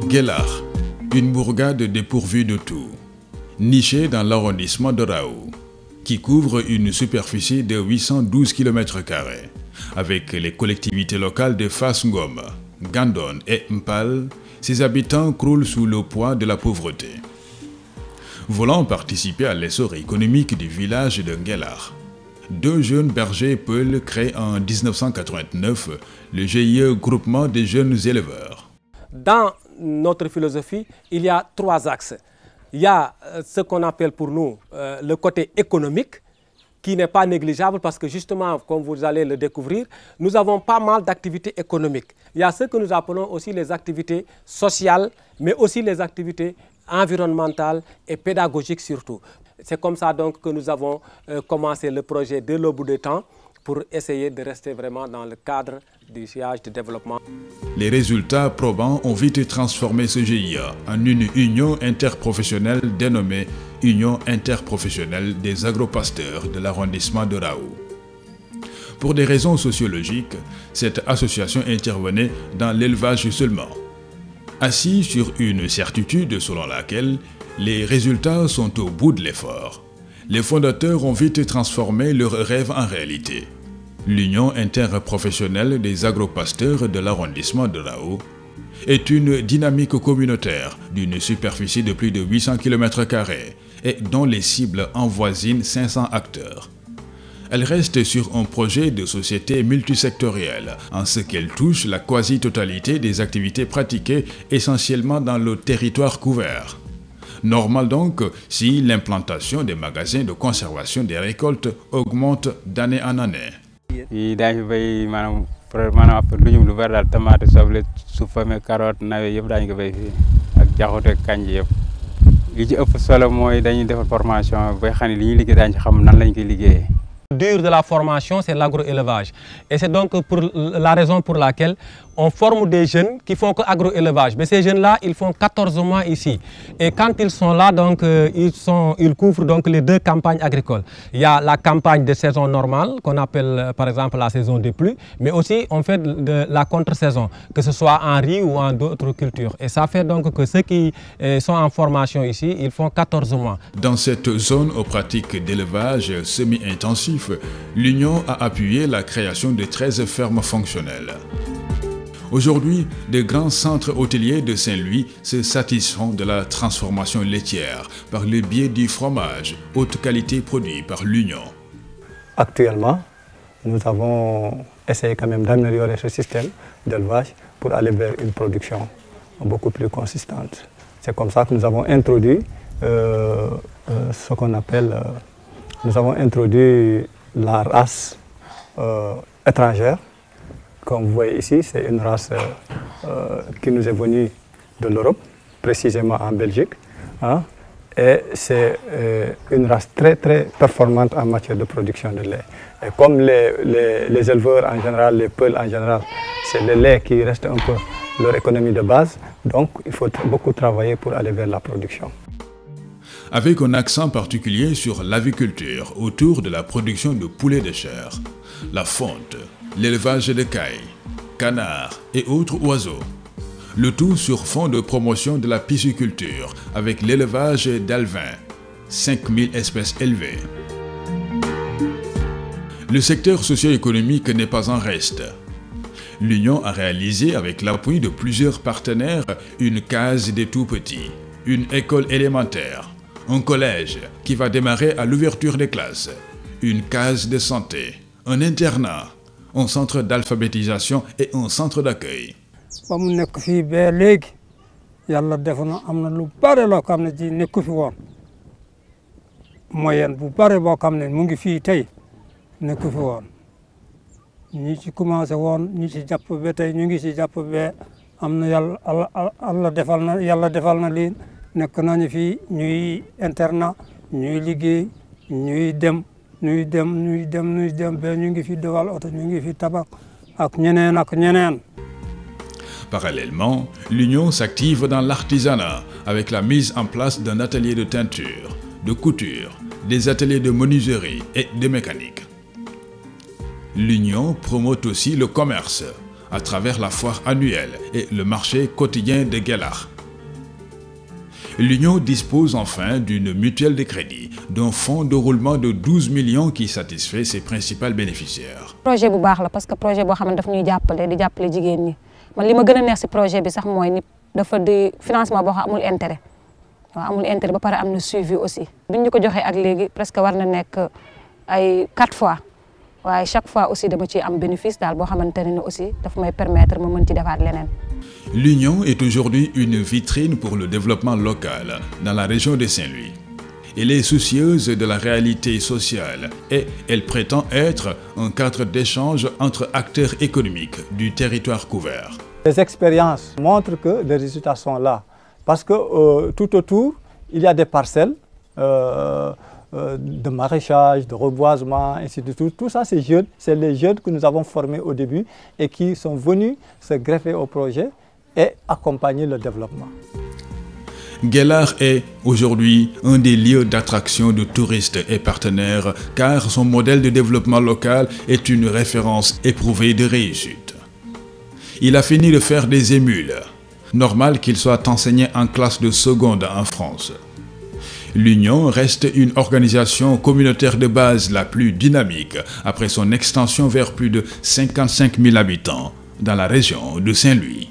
Guellar, une bourgade dépourvue de tout, nichée dans l'arrondissement de Raou, qui couvre une superficie de 812 km², avec les collectivités locales de Fass Ngom, Gandon et Mpal. Ses habitants croulent sous le poids de la pauvreté. Voulant participer à l'essor économique du village de Guellar, deux jeunes bergers peuls créent en 1989 le GIE Groupement des jeunes éleveurs. Dans notre philosophie, il y a trois axes. Il y a ce qu'on appelle pour nous le côté économique, qui n'est pas négligeable parce que justement, comme vous allez le découvrir, nous avons pas mal d'activités économiques. Il y a ce que nous appelons aussi les activités sociales, mais aussi les activités environnementales et pédagogiques surtout. C'est comme ça donc que nous avons commencé le projet dès le bout de temps pour essayer de rester vraiment dans le cadre du sillage de développement. Les résultats probants ont vite transformé ce GIE en une union interprofessionnelle dénommée Union interprofessionnelle des agropasteurs de l'arrondissement de Raou. Pour des raisons sociologiques, cette association intervenait dans l'élevage seulement. Assis sur une certitude selon laquelle les résultats sont au bout de l'effort, les fondateurs ont vite transformé leur rêve en réalité. L'Union interprofessionnelle des agropasteurs de l'arrondissement de Raou est une dynamique communautaire d'une superficie de plus de 800 km² et dont les cibles avoisinent 500 acteurs. Elle reste sur un projet de société multisectorielle en ce qu'elle touche la quasi-totalité des activités pratiquées essentiellement dans le territoire couvert. Normal donc si l'implantation des magasins de conservation des récoltes augmente d'année en année. Dur de la formation, c'est l'agroélevage. Et c'est donc pour la raison pour laquelle on forme des jeunes qui font que agroélevage. Mais ces jeunes-là, ils font 14 mois ici. Et quand ils sont là, donc, ils couvrent donc les deux campagnes agricoles. Il y a la campagne de saison normale, qu'on appelle par exemple la saison des pluies, mais aussi on fait de la contre-saison, que ce soit en riz ou en d'autres cultures. Et ça fait donc que ceux qui sont en formation ici, ils font 14 mois. Dans cette zone aux pratiques d'élevage semi-intensif, l'Union a appuyé la création de 13 fermes fonctionnelles. Aujourd'hui, de grands centres hôteliers de Saint-Louis se satisfont de la transformation laitière par le biais du fromage, haute qualité produit par l'Union. Actuellement, nous avons essayé quand même d'améliorer ce système d'élevage pour aller vers une production beaucoup plus consistante. C'est comme ça que nous avons introduit ce qu'on appelle, la race étrangère. Comme vous voyez ici, c'est une race qui nous est venue de l'Europe, précisément en Belgique. Hein, et c'est une race très performante en matière de production de lait. Et comme les éleveurs en général, les peuls en général, c'est le lait qui reste un peu leur économie de base. Donc il faut beaucoup travailler pour aller vers la production. Avec un accent particulier sur l'aviculture autour de la production de poulets de chair, la fonte, l'élevage de cailles, canards et autres oiseaux. Le tout sur fond de promotion de la pisciculture avec l'élevage d'alevins, 5000 espèces élevées. Le secteur socio-économique n'est pas en reste. L'Union a réalisé avec l'appui de plusieurs partenaires une case des tout-petits, une école élémentaire, un collège qui va démarrer à l'ouverture des classes, une case de santé, un internat, un centre d'alphabétisation et un centre d'accueil. ba mu nekk fii ba léegi yàlla def na am na lu bare loo xam ne ji nekku fi woon moyenne bu bare boo xam ne mu ngi fii tey nekku fi woon ñi ci commencé woon ñi ci jàpp ba tey ñu ngi ci jàpp ba am na yàlla defal na lii nekk nañu fii ñuy internat ñuy liggéey ñuy dem ba ñu ngi fi dawal oto ñu ngi fi tabax ak ñeneen. Parallèlement, l'Union s'active dans l'artisanat avec la mise en place d'un atelier de teinture, de couture, des ateliers de menuiserie et de mécanique. L'Union promeut aussi le commerce à travers la foire annuelle et le marché quotidien de Guellar. L'Union dispose enfin d'une mutuelle de crédit, d'un fonds de roulement de 12 millions qui satisfait ses principaux bénéficiaires. Projet bu baax la parce que projet boo xam ne daf ñuy jàppale di jàppale jigéen ñi man li ma gën a neex ci projet bi sax mooy ni dafa di financement boo xam amul intérêt waaw amul intérêt ba pare am na suivi aussi. bi ñu ko joxee ak léegi presque war na nekk ay 4 fois waaye chaque fois aussi dama ciy am bénéfice daal boo xamante ne aussi daf may permettre ma mën ci defaat leneen. L'Union est aujourd'hui une vitrine pour le développement local dans la région de Saint-Louis. Elle est soucieuse de la réalité sociale et elle prétend être un cadre d'échange entre acteurs économiques du territoire couvert. Les expériences montrent que les résultats sont là parce que tout autour, il y a des parcelles de maraîchage, de reboisement, ainsi de suite. Tout ça, c'est les jeunes que nous avons formés au début et qui sont venus se greffer au projet et accompagner le développement. Guellar est aujourd'hui un des lieux d'attraction de touristes et partenaires car son modèle de développement local est une référence éprouvée de réussite. Il a fini de faire des émules. Normal qu'il soit enseigné en classe de seconde en France. L'Union reste une organisation communautaire de base la plus dynamique après son extension vers plus de 55 000 habitants dans la région de Saint-Louis.